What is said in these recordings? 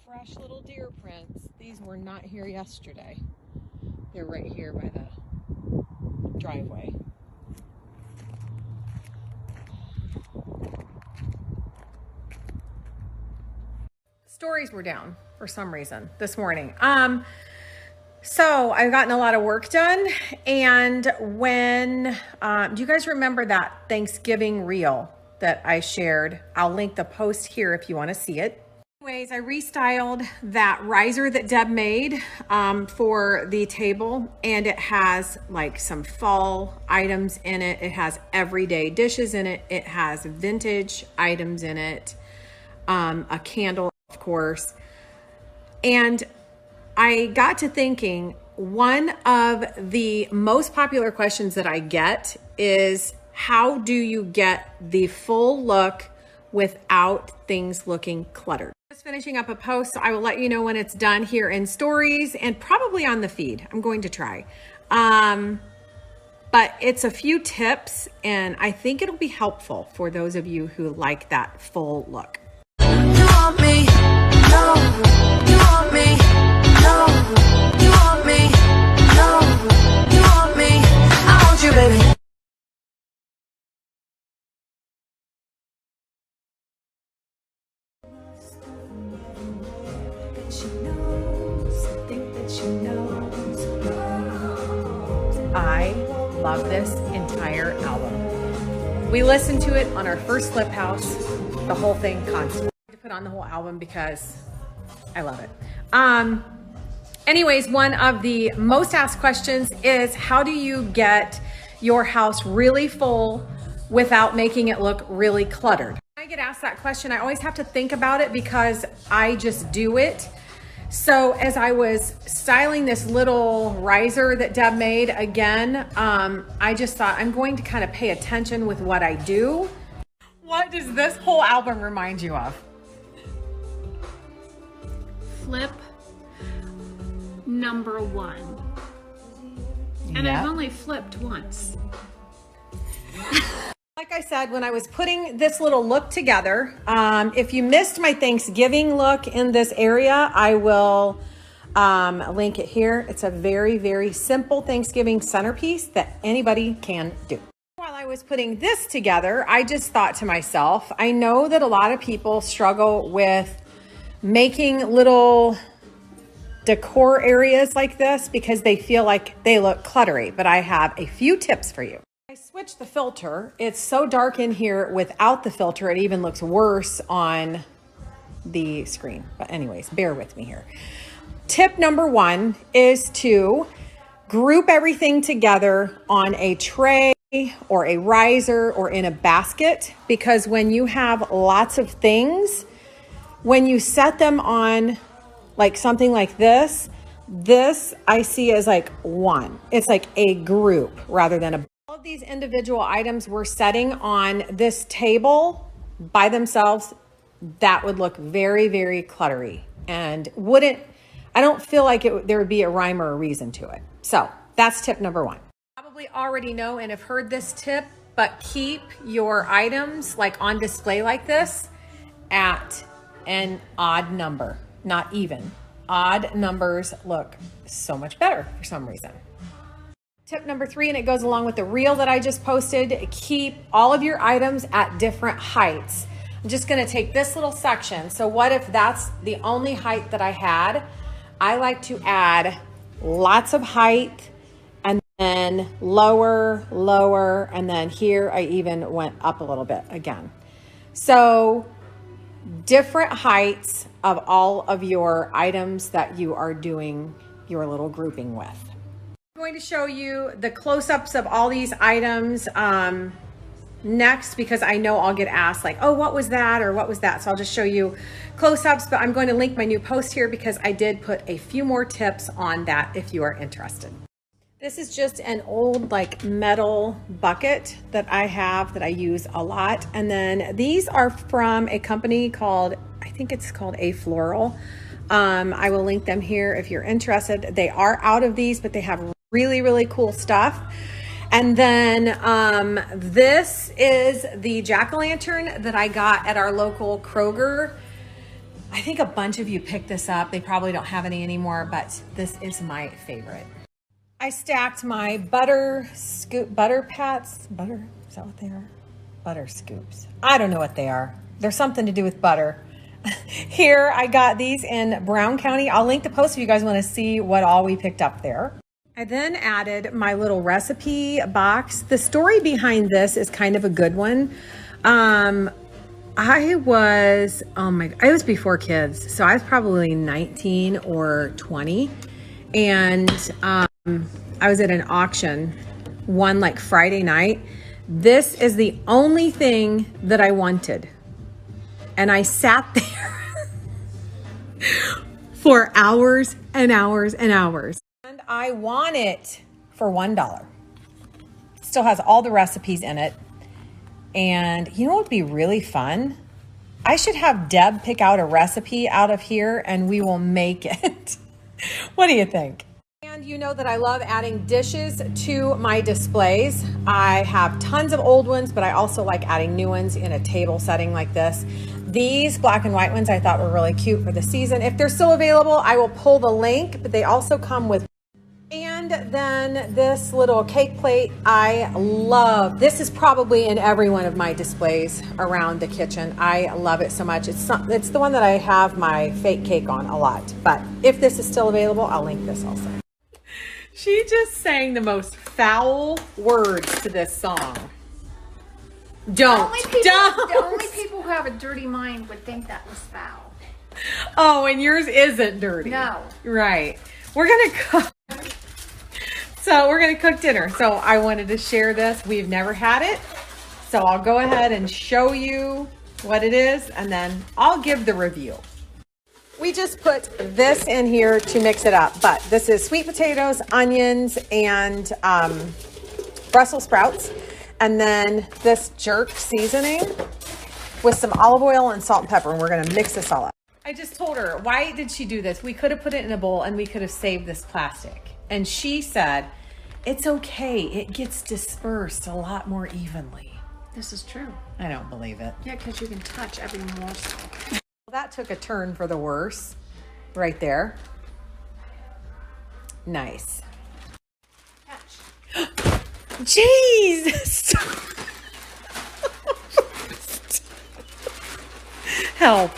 Fresh little deer prints. These were not here yesterday. They're right here by the driveway. Stories were down for some reason this morning. So I've gotten a lot of work done. And when, do you guys remember that Thanksgiving reel that I shared? I'll link the post here if you want to see it. Anyways, I restyled that riser that Deb made for the table, and it has like some fall items in it. It has everyday dishes in it. It has vintage items in it, a candle, of course. And I got to thinking, one of the most popular questions that I get is, how do you get the full look without things looking cluttered? Just finishing up a post, so I will let you know when it's done here in stories and probably on the feed. I'm going to try. But it's a few tips, and I think it'll be helpful for those of you who like that full look. You want me? No. You want me? No. You want me? No. You want me? I want you, baby. I love this entire album. We listened to it on our first Flip House, the whole thing constantly. I put on the whole album because I love it. Anyways, one of the most asked questions is, how do you get your house really full without making it look really cluttered? When I get asked that question, I always have to think about it because I just do it. So as I was styling this little riser that Deb made, again, I just thought I'm going to kind of pay attention with what I do. What does this whole album remind you of? Flip number 1. And Yep. I've only flipped once. Like I said, when I was putting this little look together, if you missed my Thanksgiving look in this area, I will link it here. It's a very, very simple Thanksgiving centerpiece that anybody can do. While I was putting this together, I just thought to myself, I know that a lot of people struggle with making little decor areas like this because they feel like they look cluttery, but I have a few tips for you. I switched the filter. It's so dark in here without the filter, it even looks worse on the screen. But anyways, bear with me here. Tip number 1 is to group everything together on a tray or a riser or in a basket, because when you have lots of things, when you set them on like something like this I see as like one. It's like a group rather than a. All of these individual items we're setting on this table by themselves, that would look very, very cluttery and I don't feel like there would be a rhyme or a reason to it. So that's tip number 1. Probably already know and have heard this tip, but keep your items like on display like this at an odd number, not even. Odd numbers look so much better for some reason. Tip number 3, and it goes along with the reel that I just posted, keep all of your items at different heights. I'm just gonna take this little section. So what if that's the only height that I had? I like to add lots of height and then lower, and then here I even went up a little bit again. So different heights of all of your items that you are doing your little grouping with. I'm going to show you the close-ups of all these items next, because I know I'll get asked like, oh, what was that or what was that? So I'll just show you close-ups, but I'm going to link my new post here because I did put a few more tips on that if you are interested. This is just an old like metal bucket that I have that I use a lot. And then these are from a company called, I think it's called A Floral. I will link them here if you're interested. They are out of these, but they have really, really cool stuff. And then this is the jack-o'-lantern that I got at our local Kroger. I I think a bunch of you picked this up. They probably don't have any anymore, but this is my favorite. I stacked my butter pats. Butter, is that what they are? Butter scoops. I don't know what they are. There's something to do with butter. Here, I got these in Brown County. I'll link the post if you guys want to see what all we picked up there. I then added my little recipe box. The story behind this is kind of a good one. I was before kids, so I was probably 19 or 20, and I was at an auction one like Friday night. This is the only thing that I wanted, and I sat there for hours and hours and hours, and I won it for $1. Still has all the recipes in it. And you know what would be really fun? I should have Deb pick out a recipe out of here and we will make it. What do you think? And you know that I love adding dishes to my displays. I have tons of old ones, but I also like adding new ones in a table setting like this. These black and white ones I thought were really cute for the season. If they're still available, I will pull the link, but they also come with. And then this little cake plate, I love. This is probably in every one of my displays around the kitchen. I love it so much. It's the one that I have my fake cake on a lot. But if this is still available, I'll link this also. She just sang the most foul words to this song. Don't. The only people who have a dirty mind would think that was foul. Oh, and yours isn't dirty. No. Right. We're going to cook. So we're going to cook dinner. So I wanted to share this. We've never had it. So I'll go ahead and show you what it is, and then I'll give the review. We just put this in here to mix it up, but this is sweet potatoes, onions, and Brussels sprouts, and then this jerk seasoning with some olive oil and salt and pepper, and we're going to mix this all up. I just told her, why did she do this? We could have put it in a bowl and we could have saved this plastic. And she said, it's okay. It gets dispersed a lot more evenly. This is true. I don't believe it. Yeah, because you can touch every morsel. Well, that took a turn for the worse right there. Nice. Touch. Jeez. Help.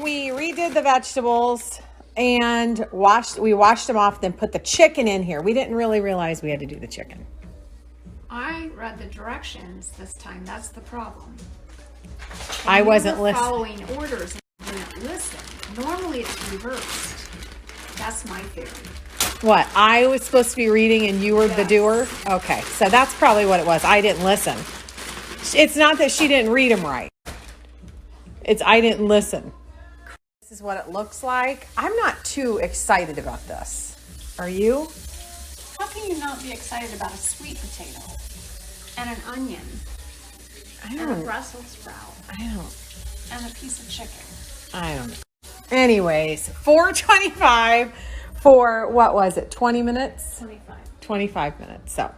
We redid the vegetables and we washed them off, then put the chicken in here. We didn't really realize we had to do the chicken. I read the directions this time. That's the problem. I wasn't listening. Following orders and didn't listen. Normally it's reversed. That's my theory. What? I was supposed to be reading and you were the doer? Okay, so that's probably what it was. I didn't listen. It's not that she didn't read them right. It's I didn't listen. This is what it looks like. I'm not too excited about this. Are you? How can you not be excited about a sweet potato and an onion and a Brussels sprout and a piece of chicken? I don't know. Anyways, $4.25 for, what was it, 20 minutes? 25 minutes. So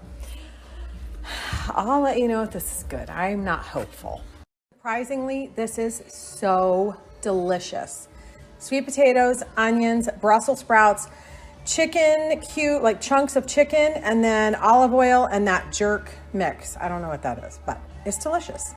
I'll let you know if this is good. I'm not hopeful. Surprisingly, this is so delicious. Sweet potatoes, onions, Brussels sprouts, chicken, cute, like chunks of chicken, and then olive oil and that jerk mix. I don't know what that is, but it's delicious.